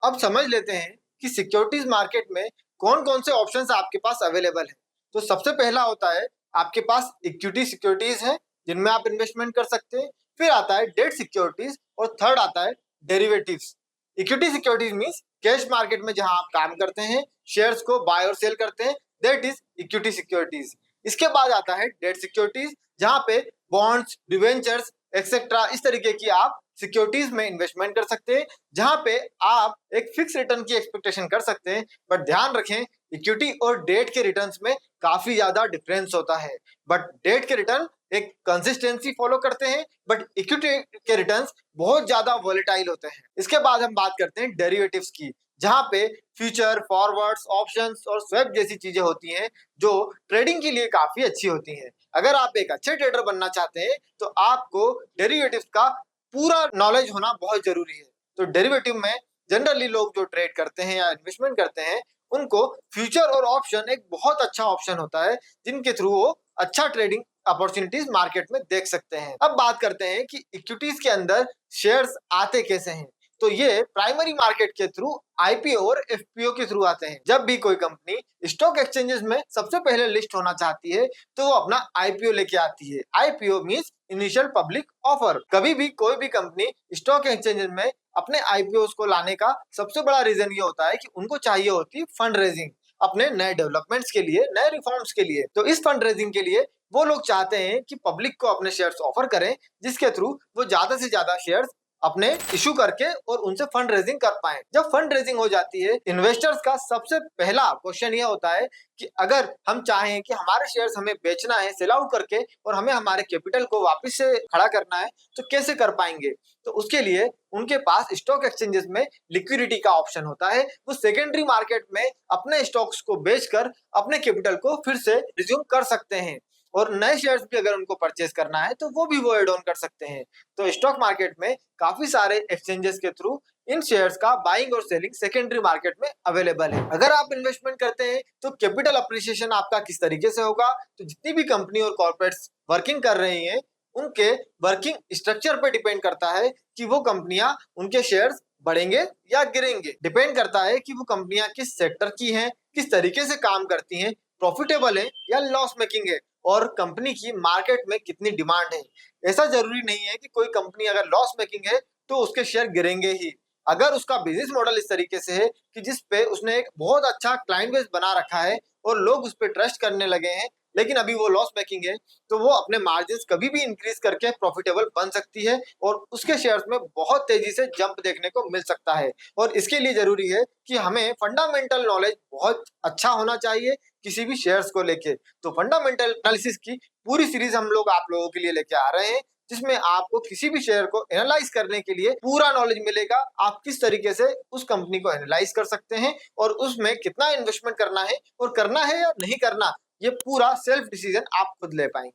अब समझ लेते हैं कि सिक्योरिटीज मार्केट में कौन कौन से ऑप्शंस आपके पास अवेलेबल हैं। तो सबसे पहला होता है आपके पास इक्विटी सिक्योरिटीज है जिनमें आप इन्वेस्टमेंट कर सकते हैं। फिर आता है डेट सिक्योरिटीज और थर्ड आता है derivatives. Equity securities means cash market में जहां आप काम करते हैं, शेयर्स को बाय और सेल करते हैं, दैट इज इक्विटी सिक्योरिटीज। इसके बाद आता है डेट सिक्योरिटीज जहां पे बॉन्ड्स, डिवेंचर्स एक्सेट्रा इस तरीके की आप सिक्योरिटीज में इन्वेस्टमेंट कर सकते हैं जहां पे आप एक फिक्स रिटर्न की एक्सपेक्टेशन कर सकते हैं। बट ध्यान रखें, इक्विटी और डेट के रिटर्न्स में काफी ज्यादा डिफरेंस होता है। बट डेट के रिटर्न एक कंसिस्टेंसी फॉलो करते हैं, बट इक्विटी के रिटर्न्स बहुत ज्यादा वॉलेटाइल होते हैं। इसके बाद हम बात करते हैं डेरिवेटिव्स की, जहां पे फ्यूचर, फॉरवर्ड्स, ऑप्शंस और स्वैप जैसी चीजें होती हैं जो ट्रेडिंग के लिए काफी अच्छी होती हैं। अगर आप एक अच्छे ट्रेडर बनना चाहते हैं तो आपको डेरिवेटिव्स का पूरा नॉलेज होना बहुत जरूरी है। तो डेरिवेटिव में जनरली लोग जो ट्रेड करते हैं या इन्वेस्टमेंट करते हैं उनको फ्यूचर और ऑप्शन एक बहुत अच्छा ऑप्शन होता है जिनके थ्रू वो अच्छा ट्रेडिंग अपॉर्चुनिटीज मार्केट में देख सकते हैं। अब बात करते हैं कि इक्विटीज के अंदर शेयर्स आते कैसे हैं। तो ये प्राइमरी मार्केट के थ्रू आईपीओ और एफपीओ के थ्रू आते हैं। जब भी कोई कंपनी स्टॉक एक्सचेंजेस में सबसे पहले लिस्ट होना चाहती है तो वो अपना आईपीओ लेके आती है। IPO means initial public offer. कभी भी कोई भी कंपनी स्टॉक एक्सचेंजेस में अपने आईपीओ को लाने का सबसे बड़ा रीजन ये होता है कि उनको चाहिए होती है फंड रेजिंग अपने नए डेवलपमेंट्स के लिए, नए रिफॉर्म्स के लिए। तो इस फंड रेजिंग के लिए वो लोग चाहते हैं कि पब्लिक को अपने शेयर्स ऑफर करें जिसके थ्रू वो ज्यादा से ज्यादा शेयर्स अपने इशू करके और उनसे फंड रेजिंग कर पाए। जब फंड रेजिंग हो जाती है, इन्वेस्टर्स का सबसे पहला क्वेश्चन यह होता है कि अगर हम चाहें कि हमारे शेयर्स हमें बेचना है सेल आउट करके और हमें हमारे कैपिटल को वापस से खड़ा करना है तो कैसे कर पाएंगे। तो उसके लिए उनके पास स्टॉक एक्सचेंजेस में लिक्विडिटी का ऑप्शन होता है। वो सेकेंडरी मार्केट में अपने स्टॉक्स को बेचकर अपने कैपिटल को फिर से रिज्यूम कर सकते हैं और नए शेयर्स भी अगर उनको परचेज करना है तो वो एड ऑन कर सकते हैं। तो स्टॉक मार्केट में काफी सारे एक्सचेंजेस के थ्रू इन शेयर्स का बाइंग और सेलिंग सेकेंडरी मार्केट में अवेलेबल है। अगर आप इन्वेस्टमेंट करते हैं तो कैपिटल अप्रिसिएशन आपका किस तरीके से होगा। तो जितनी भी कंपनी और कॉर्पोरेट्स वर्किंग कर रही हैं उनके वर्किंग स्ट्रक्चर पे डिपेंड करता है कि वो कंपनियां, उनके शेयर्स बढ़ेंगे या गिरेंगे। डिपेंड करता है कि वो कंपनियां किस सेक्टर की हैं, किस तरीके से काम करती हैं, प्रॉफिटेबल है या लॉस मेकिंग है और कंपनी की मार्केट में कितनी डिमांड है। ऐसा जरूरी नहीं है कि कोई कंपनी अगर लॉस मेकिंग है तो उसके शेयर गिरेंगे ही। अगर उसका बिजनेस मॉडल इस तरीके से है कि जिस पे उसने एक बहुत अच्छा क्लाइंट बेस बना रखा है और लोग उस पर ट्रस्ट करने लगे हैं, लेकिन अभी वो लॉस मेकिंग है, तो वो अपने मार्जिन कभी भी इंक्रीज करके प्रॉफिटेबल बन सकती है और उसके शेयर्स में बहुत तेजी से जंप देखने को मिल सकता है। और इसके लिए जरूरी है कि हमें फंडामेंटल नॉलेज बहुत अच्छा होना चाहिए किसी भी शेयर्स को लेके। तो फंडामेंटल एनालिसिस की पूरी सीरीज हम लोग आप लोगों के लिए लेके आ रहे हैं जिसमें आपको किसी भी शेयर को एनालाइज करने के लिए पूरा नॉलेज मिलेगा। आप किस तरीके से उस कंपनी को एनालाइज कर सकते हैं और उसमें कितना इन्वेस्टमेंट करना है और करना है या नहीं करना, ये पूरा सेल्फ डिसीजन आप खुद ले पाएंगे।